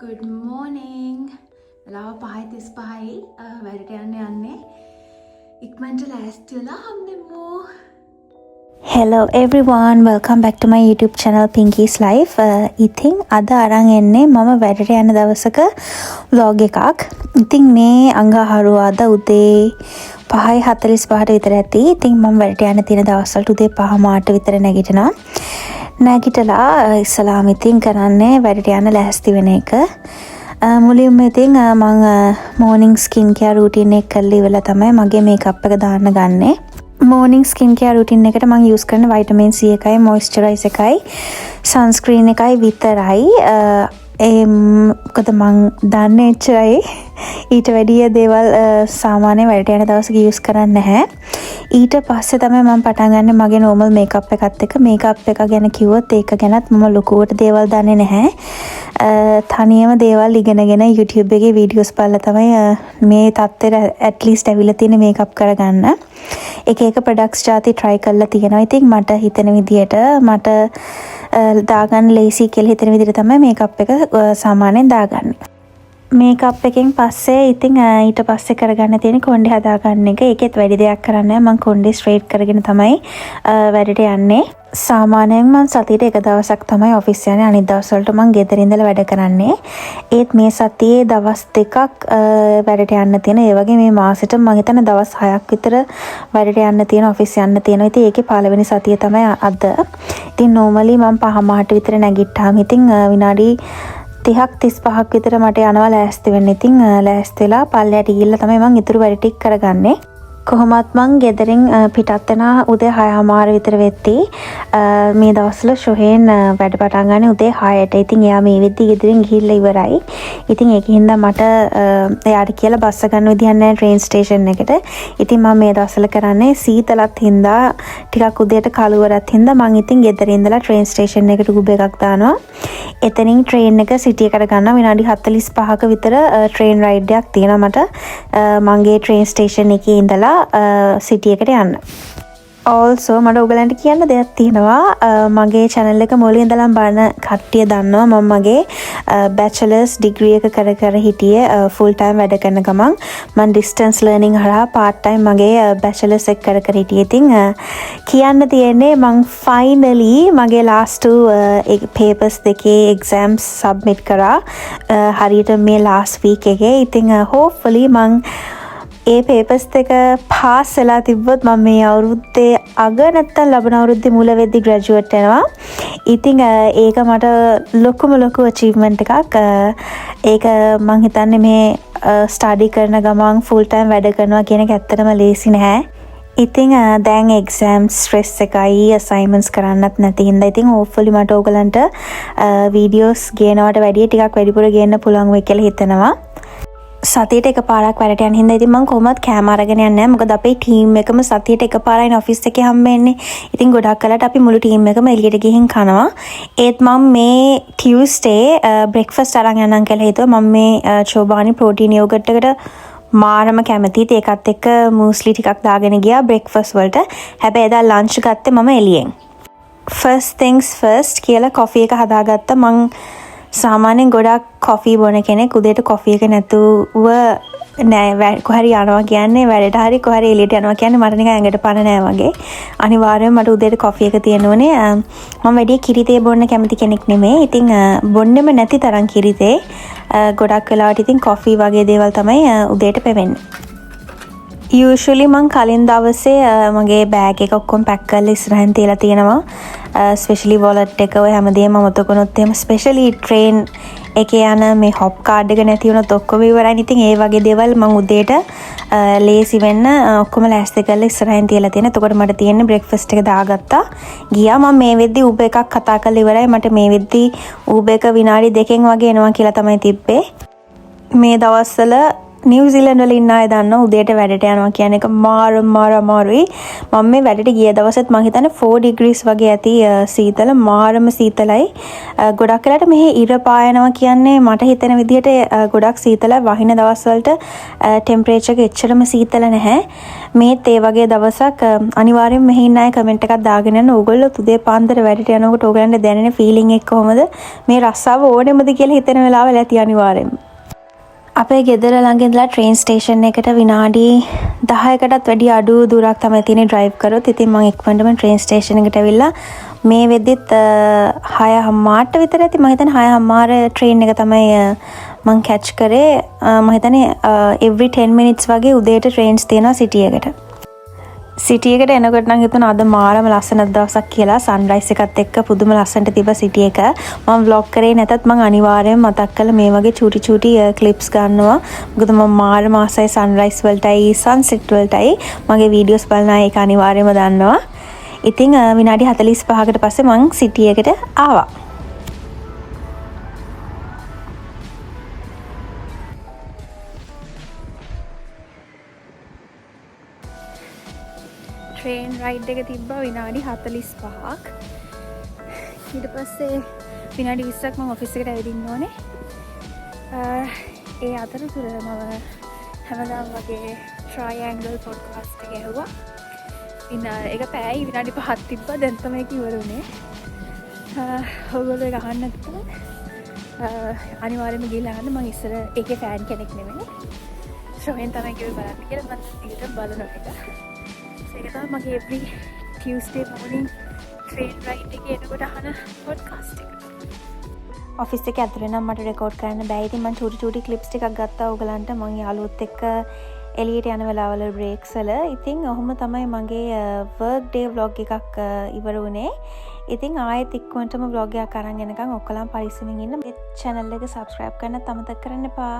Good morning. වෙලාව 5:35යි වැඩට යන්නේ. ඉක්මනට ලෑස්ති වෙලා හම්බෙමු. Hello everyone, welcome back to my YouTube channel Pinky's Life. ඉතින් අද අරන් එන්නේ මම වැඩට යන දවසක vlog එකක්. ඉතින් මේ අඟහරුවාදා උදේ 5:45ට විතර ඇති. ඉතින් මම වැඩට යන තියෙන දවස්වලට උදේ 5:00 විතර නැගිටිනවා. නැගිටලා ඉස්සලාම ඉතින් කරන්නේ වැඩට යන ලෑස්ති වෙන එක. මුලින්ම ඉතින් මම morning skin care routine එක කරලා ඉවරලා තමයි මගේ makeup එක දාන්න ගන්නේ. morning skin care routine එකට මම use කරන vitamin C එකයි moisturizer එකයි sunscreen එකයි විතරයි. මොකද මං දන්නේ එච්චරයි. ඊට වැඩිය දේවල් සාමාන්‍ය වැඩට යන දවසක use කරන්නේ නැහැ. ඊට පස්සේ තමයි මම පටන් ගන්නේ මගේ normal makeup එකත් එක්ක. makeup එක ගැන කිව්වොත් ඒක ගැනත් මම ලොකුවට දේවල් දන්නේ නැහැ. තනියම දේවල් ඉගෙනගෙන YouTube එකේ videos බලලා තමයි මේ තත්ත්වෙට at least ඇවිල්ලා තියෙන makeup කරගන්න. එක products ජාති try කරලා තියෙනවා. ඉතින් මට හිතෙන විදියට මට දාගන්න ලේසි කියලා හිතෙන විදිහට තමයි මේකප් එක සාමාන්‍යයෙන් දාගන්නේ. මේකප් එකෙන් පස්සේ ඉතින් ඊට පස්සේ කරගන්න තියෙන කොණ්ඩේ හදාගන්න එක. ඒකෙත් වැඩි දෙයක් කරන්නේ නැහැ. මම කොණ්ඩේ ස්ට්‍රේට් කරගෙන තමයි වැඩට යන්නේ. සාමාන්‍යයෙන් මම සතියට එක දවසක් තමයි ඔෆිස් යන්නේ. අනිත් දවස්වලට මම ගෙදර ඉඳලා වැඩ කරන්නේ. ඒත් මේ සතියේ දවස් දෙකක් වැඩට යන්න තියෙන. ඒ වගේ මේ මාසෙට මම හිතන්නේ දවස් 6ක් විතර වැඩට යන්න තියෙන, ඔෆිස් යන්න තියෙනවා. ඉතින් ඒකේ පළවෙනි සතිය තමයි අද. ඉතින් normally මම 5:00 විතර නැගිට්ටාම ඉතින් විනාඩි 30ක් 35ක් විතර මට යනවා ලෑස්ති වෙන්න. ඉතින් ලෑස්ති වෙලා පල්ලයට ගිහිල්ලා තමයි මම ඊටු වැඩ ටික කරගන්නේ. කොහොමත් මං ගෙදරින් පිටත් වෙනා උදේ 6:00 විතර වෙද්දී මේ දවස්වල ෂොහෙන් වැඩ පටන් ගන්න උදේ 6ට. ඉතින් එයා මේ වෙද්දී ගෙදරින් ගිහිල්ලා ඉවරයි. ඉතින් ඒකින්ද මට එයාට කියලා බස්ස ගන්න විදිහක් නැහැ ට්‍රේන් ස්ටේෂන් එකට. ඉතින් මම මේ දවස්වල කරන්නේ සීතලත් හින්දා ටිකක් උදේට කළුවරත් හින්දා මං ඉතින් ගෙදර ඉඳලා ට්‍රේන් ස්ටේෂන් එකට උබ එකක් දානවා. එතනින් ට්‍රේන් එක සිටි එකට ගන්නවා. විනාඩි 45ක විතර ට්‍රේන් රයිඩ් එකක් තියෙනවා මට මගේ ට්‍රේන් ස්ටේෂන් එකේ ඉඳලා සිටි එකට යන්න. also මට ඔයගලන්ට කියන්න දෙයක් තියෙනවා. මගේ channel එක මුලින් ඉඳලම බලන කට්ටිය දන්නවා මම මගේ bachelor's degree එක කර හිටියේ full time වැඩ කරන ගමන් මම distance learning හරහා part time මගේ bachelor's එක කර හිටියේ. ඉතින් කියන්න තියෙන්නේ මම finally මගේ last two papers දෙකේ exams submit කරා හරියට මේ last week එකේ. ඉතින් hopefully මම ඒ papers දෙක pass වෙලා තිබ්බොත් මම මේ අවුරුද්දේ අග නැත්තම් ලබන අවුරුද්දේ මුල වෙද්දි graduate වෙනවා. ඉතින් ඒක මට ලොකු achievement එකක්. ඒක මං හිතන්නේ මේ study කරන ගමන් full time වැඩ කරනවා කියන එක ඇත්තටම ලේසි නැහැ. ඉතින් දැන් exam stress එකයි assignments කරන්නත් නැති හින්දා ඉතින් hopefully මට ඕගලන්ට videos ගේනවට වැඩිය ටිකක් වැඩිපුර ගේන්න පුළුවන් වෙයි කියලා හිතනවා. සතියට එකපාරක් වැඩට යන හින්දා ඉතින් මම කොහොමවත් කෑම අරගෙන යන්නේ නැහැ. මොකද අපේ ටීම් එකම සතියට එකපාරයි ඔෆිස් එකේ හම්බෙන්නේ. ඉතින් ගොඩක් කලට අපි මුළු ටීම් එකම එළියට ගිහින් කනවා. ඒත් මම මේ Tuesday breakfast අරන් යන්නම් කියලා හිතුවා. මම මේ චෝබානි protein yogurt එකට මාරම කැමතියි. ඒකත් එක්ක muesli ටිකක් දාගෙන ගියා breakfast වලට. හැබැයි එදා lunch ගත්තේ මම එළියෙන්. first things first කියලා coffee එක හදාගත්තා. මං සාමාන්‍යයෙන් ගොඩක් කොෆි බොන කෙනෙක්. උදේට කොෆි එක නැතුව නෑ කොහරි යනවා කියන්නේ වැඩට හරි කොහරි එළියට යනවා කියන්නේ මට නිකන් ඇඟට පණ නෑ වගේ. අනිවාර්යයෙන්ම මට උදේට කොෆි එක තියෙන්න ඕනේ. මම වැඩි කිරිතේ බොන්න කැමති කෙනෙක් නෙමෙයි. ඉතින් බොන්නෙම නැති තරම් කිරිතේ ගොඩක් වෙලාවට ඉතින් කොෆි වගේ දේවල් තමයි උදේට පෙවෙන්නේ. usually මං කලින් දවසේ මගේ බෑග් එක ඔක්කොම පැක් කරලා ඉස්සරහින් තියලා තියෙනවා. especially wallet එක ඔය හැමදේම අමතක වුණොත් එහෙම especially train එකේ යන මේ hop card එක නැති වුණොත් ඔක්කොම ඉවරයි. ඉතින් ඒ වගේ දේවල් මං උදේට ලේසි වෙන්න ඔක්කොම ලෑස්ති කරලා ඉස්සරහින් තියලා තියෙනවා. එතකොට මට තියෙන්නේ breakfast එක දාගත්තා. ගියා මම මේ වෙද්දි Uber එකක් කතා කරලා ඉවරයි. මට මේ වෙද්දි Uber එක විනාඩි 2කින් වගේ එනවා කියලා තමයි තිබ්බේ. මේ දවස්වල නිව්සිලන්ඩ් වල ඉන්න අය දන්නවා උදේට වැඩට යනවා කියන එක මාර අමාරුයි. මම මේ වැඩට ගිය දවසෙත් මං හිතන්නේ 4 ඩිග්‍රීස් වගේ ඇති සීතල මාරම සීතලයි. ගොඩක් වෙලාට මෙහි ඉර පායනවා කියන්නේ මට හිතෙන විදිහට ගොඩක් සීතලයි. වහින දවස්වලට ටෙම්පරේචර් එක එච්චරම සීතල නැහැ. මේත් ඒ වගේ දවසක් අනිවාර්යෙන් මෙහි ඉන්න අය කමෙන්ට් එකක් දාගෙන යන්න. ඕගොල්ලෝ උදේ පාන්දර වැඩට යනකොට ඕගලන්ට දැනෙන ෆීලිං එක කොහමද? මේ රස්සාව ඕනෙමද කියලා හිතෙන වෙලාවල් ඇති අනිවාර්යෙන්ම. අපේ ගෙදර ළඟ ඉඳලා ට්‍රේන් ස්ටේෂන් එකට විනාඩි 10කටත් වැඩි අඩු දුරක් තමයි තියෙන්නේ ඩ්‍රයිව් කරොත්. ඉතින් මම ඉක්මනටම ට්‍රේන් ස්ටේෂන් එකට ඇවිල්ලා මේ වෙද්දිත් 6:00ට විතර ඇති. මම හිතන්නේ 6:00 ට්‍රේන් එක තමයි මම කැච් කරේ. මම හිතන්නේ every 10 minutes වගේ උදේට ට්‍රේන්ස් තියෙනවා සිටි එකට. සිටි එකට එනකොට නම් හිතුණා අද මාරම ලස්සන දවසක් කියලා. සන්රයිස් එකත් එක්ක පුදුම ලස්සනට තිබ්බ සිටි එක. මම vlog කරේ නැතත් මම අනිවාර්යෙන් මතක් කළා මේ වගේ චූටි ක්ලිප්ස් ගන්නවා. මොකද මම මාරම ආසයි සන්රයිස් වලටයි සන්සෙට් වලටයි. මගේ වීඩියෝස් බලන අය ඒක අනිවාර්යෙන්ම දන්නවා. ඉතින් විනාඩි 45කට පස්සේ මම සිටි එකට ආවා. ට්‍රේන් රයිඩ් එක තිබ්බා විනාඩි 45ක්. ඊට පස්සේ විනාඩි 20ක් මම ඔෆිස් එකට ඇවිදින්න ඕනේ. ඒ අතරතුර මම හැමදාම වගේ ට්‍රයිඇන්ගල් පොඩ්කාස්ට් එක ඇහුවා. ඒක පැයයි විනාඩි 5ක් තිබ්බා. දැන් තමයි ඒක ඉවර වුණේ. ඔයගොල්ලෝ ඒක අහන්න නැත්නම් අනිවාර්යයෙන්ම ගිහලා අහන්න. මම ඉස්සර ඒකේ ෆෑන් කෙනෙක් නෙමෙයි. ෂෝෙන් තමයි කිව්වේ බලන්න කියලා. මම ඊට බලනවා ඒක. ඒක තමයි මගේ every Tuesday morning train ride එකේ එනකොට අහන podcast එක. ඔෆිස් එකේ ඇතුලේ නම් මට රෙකෝඩ් කරන්න බෑ. ඉතින් මම චූටි ක්ලිප්ස් ටිකක් ගත්තා ඕගලන්ට මම යාළුවොත් එක්ක එළියට යන වෙලාවල බ්‍රේක්ස් වල. ඉතින් ඔහොම තමයි මගේ work day vlog එකක් ඉවර වුණේ. ඉතින් ආයෙත් ඉක්මනටම vlog එකක් අරන් එනකන් ඔක්කොලම පරිස්සමින් ඉන්න. මේ channel එක subscribe කරන්න අමතක කරන්න එපා.